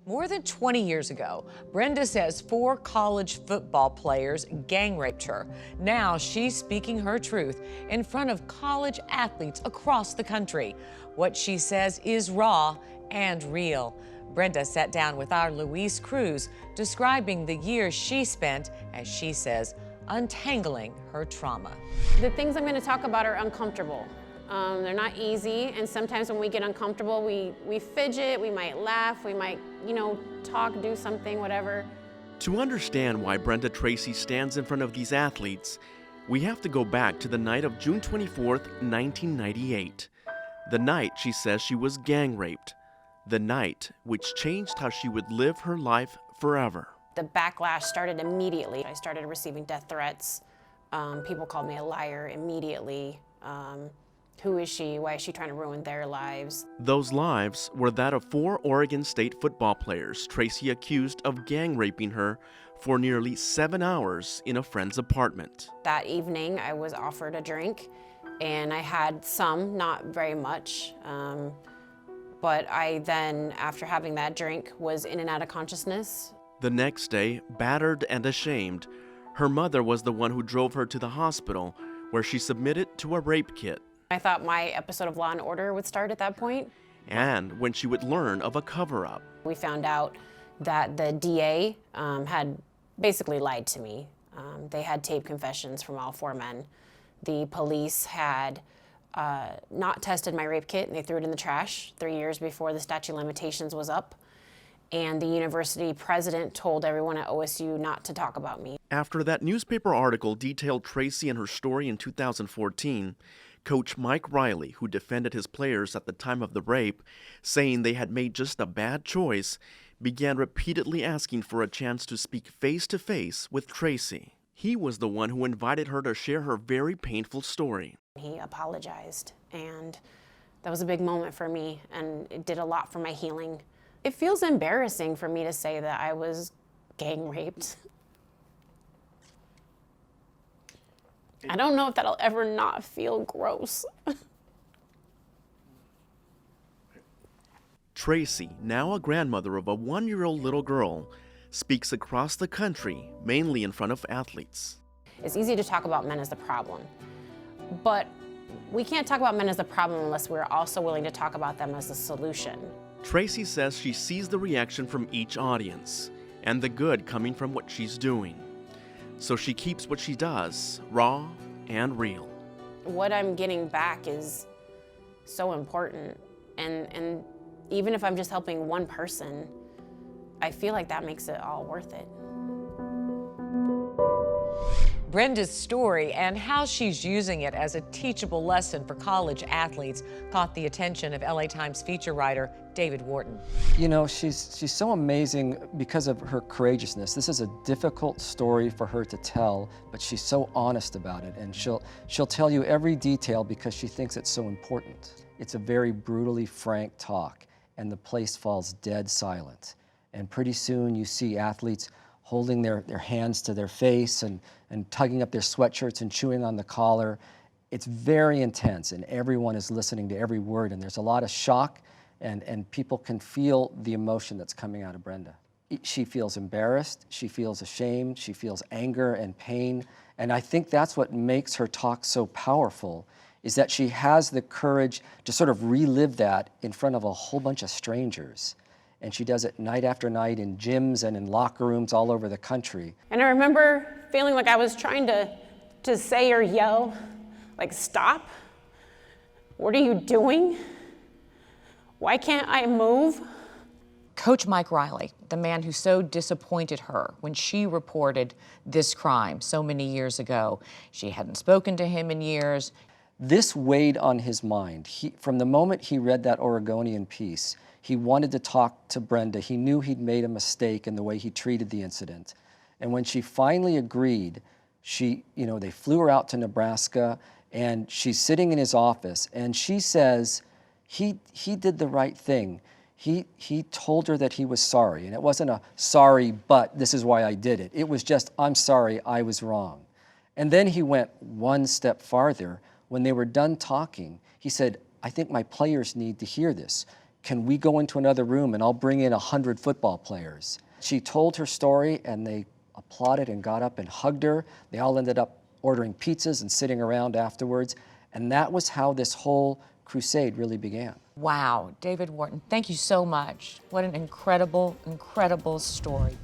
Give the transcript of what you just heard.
More than 20 years ago, Brenda says 4 college football players gang raped her. Now she's speaking her truth in front of college athletes across the country. What she says is raw and real. Brenda sat down with our Louise Cruz, describing the years she spent, as she says, untangling her trauma. The things I'm going to talk about are uncomfortable. They're not easy, and sometimes when we get uncomfortable, we fidget, we might laugh, we might, talk, do something, whatever. To understand why Brenda Tracy stands in front of these athletes, we have to go back to the night of June 24th, 1998. The night she says she was gang raped. The night which changed how she would live her life forever. The backlash started immediately. I started receiving death threats. People called me a liar immediately. Who is she? Why is she trying to ruin their lives? Those lives were that of 4 Oregon State football players Tracy accused of gang raping her for nearly 7 hours in a friend's apartment. That evening, I was offered a drink, and I had some, not very much. But I then, after having that drink, was in and out of consciousness. The next day, battered and ashamed, her mother was the one who drove her to the hospital, where she submitted to a rape kit. I thought my episode of Law & Order would start at that point. And when she would learn of a cover-up. We found out that the DA had basically lied to me. They had taped confessions from all 4 men. The police had not tested my rape kit, and they threw it in the trash 3 years before the statute of limitations was up. And the university president told everyone at OSU not to talk about me. After that newspaper article detailed Tracy and her story in 2014, Coach Mike Riley, who defended his players at the time of the rape, saying they had made just a bad choice, began repeatedly asking for a chance to speak face-to-face with Tracy. He was the one who invited her to share her very painful story. He apologized, and that was a big moment for me, and it did a lot for my healing. It feels embarrassing for me to say that I was gang raped. I don't know if that'll ever not feel gross. Tracy, now a grandmother of a 1-year-old little girl, speaks across the country, mainly in front of athletes. It's easy to talk about men as the problem, but we can't talk about men as the problem unless we're also willing to talk about them as the solution. Tracy says she sees the reaction from each audience, and the good coming from what she's doing. So she keeps what she does, raw and real. What I'm getting back is so important, and even if I'm just helping one person, I feel like that makes it all worth it. Brenda's story and how she's using it as a teachable lesson for college athletes caught the attention of LA Times feature writer David Wharton. She's so amazing because of her courageousness. This is a difficult story for her to tell, but she's so honest about it, and she'll tell you every detail because she thinks it's so important. It's a very brutally frank talk, and the place falls dead silent. And pretty soon you see athletes holding their hands to their face and tugging up their sweatshirts and chewing on the collar. It's very intense, and everyone is listening to every word, and there's a lot of shock, and people can feel the emotion that's coming out of Brenda. She feels embarrassed, she feels ashamed, she feels anger and pain, and I think that's what makes her talk so powerful, is that she has the courage to sort of relive that in front of a whole bunch of strangers. And she does it night after night in gyms and in locker rooms all over the country. And I remember feeling like I was trying to say or yell, like, stop. What are you doing? Why can't I move? Coach Mike Riley, the man who so disappointed her when she reported this crime so many years ago. She hadn't spoken to him in years. This weighed on his mind. From the moment he read that Oregonian piece, he wanted to talk to Brenda. He knew he'd made a mistake in the way he treated the incident. And when she finally agreed, they flew her out to Nebraska, and she's sitting in his office, and she says, he did the right thing. He told her that he was sorry, and it wasn't a sorry, but this is why I did it. It was just, I'm sorry, I was wrong. And then he went one step farther. When they were done talking, he said, I think my players need to hear this. can we go into another room and I'll bring in 100 football players? She told her story and they applauded and got up and hugged her. They all ended up ordering pizzas and sitting around afterwards. And that was how this whole crusade really began. Wow, David Wharton, thank you so much. What an incredible, incredible story.